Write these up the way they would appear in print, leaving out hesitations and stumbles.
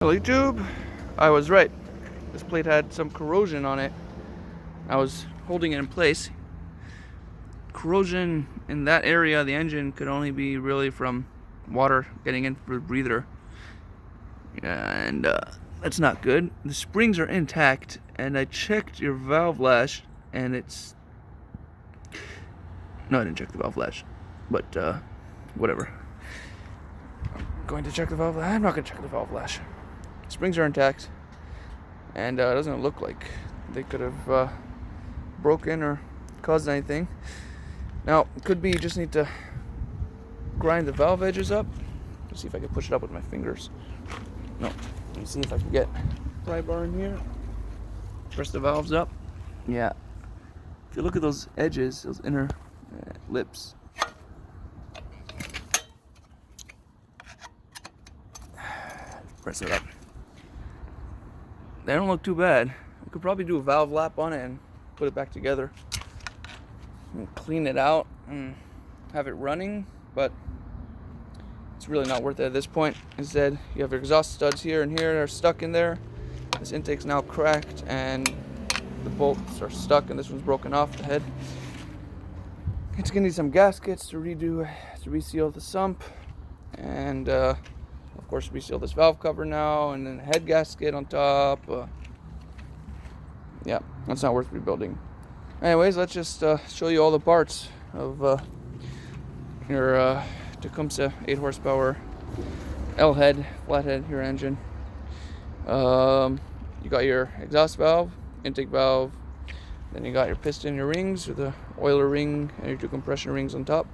Hello YouTube, I was right. This plate had some corrosion on it. I was holding it in place. Corrosion in that area of the engine could only be really from water getting in through the breather. And that's not good. The springs are intact, and I checked your valve lash, and it's... No, I didn't check the valve lash, but whatever. I'm going to check the valve lash. I'm not going to check the valve lash. Springs are intact, and it doesn't look like they could have broken or caused anything. Now, it could be you just need to grind the valve edges up. Let's see if I can push it up with my fingers. No, let me see if I can get pry bar in here. Press the valves up. Yeah. If you look at those edges, those inner lips. Press it up. They don't look too bad. We could probably do a valve lap on it and put it back together and clean it out and have it running, but it's really not worth it at this point. Instead, you have your exhaust studs here and here that are stuck in there. This intake's now cracked and the bolts are stuck, and this one's broken off the head. It's gonna need some gaskets to reseal the sump, and of course reseal this valve cover now, and then a head gasket on top. Yeah, that's not worth rebuilding. Anyways, let's just show you all the parts of your Tecumseh 8 horsepower L head, flathead, your engine. You got your exhaust valve, intake valve, then you got your piston, your rings, or the oiler ring, and your 2 compression rings on top,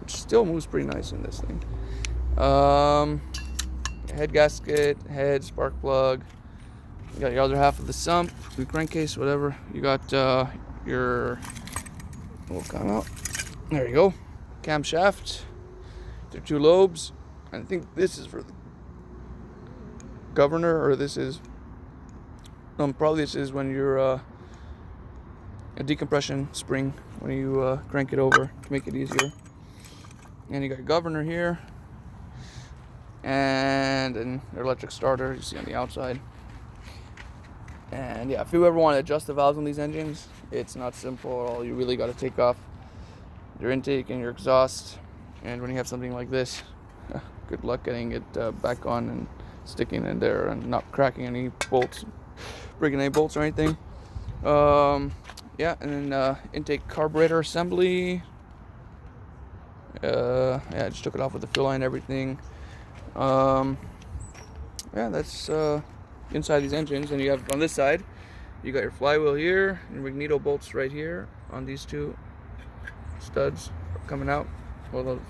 which still moves pretty nice in this thing. Head gasket, head, spark plug. You got your other half of the sump, the crankcase, whatever. You got your little come out. There you go. Camshaft. There are 2 lobes. I think this is for the governor, or this is probably this is when you're a decompression spring when you crank it over to make it easier. And you got your governor here, and an electric starter you see on the outside. And yeah, if you ever want to adjust the valves on these engines, it's not simple at all. You really got to take off your intake and your exhaust, and when you have something like this, good luck getting it back on and sticking in there and not cracking any bolts, breaking any bolts or anything. Yeah, and then intake carburetor assembly. Yeah, I just took it off with the fuel line and everything. Yeah, that's inside these engines. And you have on this side, you got your flywheel here and magneto bolts right here on these 2 studs coming out. Well, those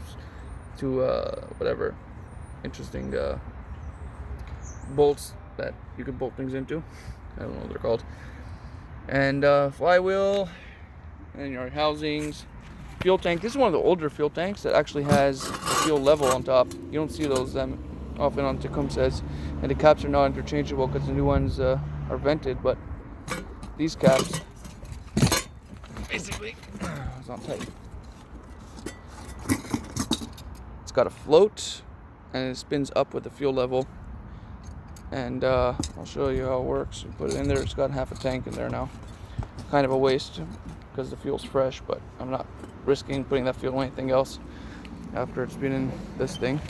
2 whatever interesting bolts that you can bolt things into. I don't know what they're called. And flywheel and your housings, fuel tank. This is one of the older fuel tanks that actually has a fuel level on top. You don't see those often on Tecumsehs, and the caps are not interchangeable because the new ones are vented, but these caps basically it's not tight. It's got a float and it spins up with the fuel level, and I'll show you how it works. You put it in there. It's got half a tank in there now. Kind of a waste because the fuel's fresh, but I'm not risking putting that fuel in anything else after it's been in this thing.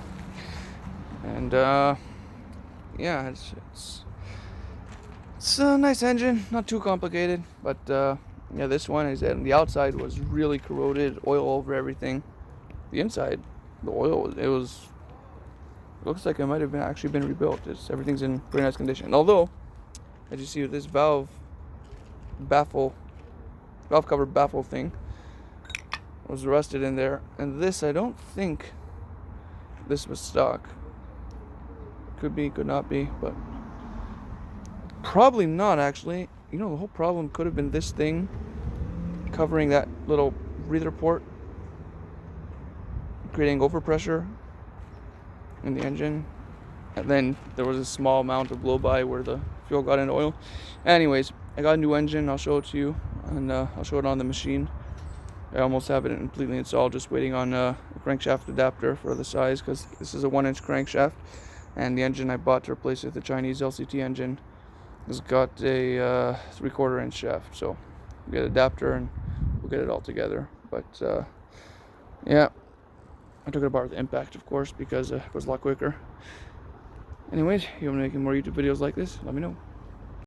And yeah, it's a nice engine, not too complicated, but yeah, this one is the outside was really corroded, oil over everything. The inside, the oil, it looks like it might have actually been rebuilt. Everything's in pretty nice condition. Although, as you see with this valve cover baffle thing was rusted in there, and this, I don't think this was stock. Could be, could not be, but probably not actually. You know, the whole problem could have been this thing covering that little breather port, creating overpressure in the engine, and then there was a small amount of blow-by where the fuel got into oil. Anyways, I got a new engine. I'll show it to you, and I'll show it on the machine. I almost have it completely installed, just waiting on a crankshaft adapter for the size, because this is a 1-inch crankshaft. And the engine I bought to replace it with the Chinese LCT engine has got a 3/4 inch shaft. So we get an adapter and we'll get it all together. But yeah, I took it apart with impact, of course, because it was a lot quicker. Anyways, you want me making more YouTube videos like this? Let me know.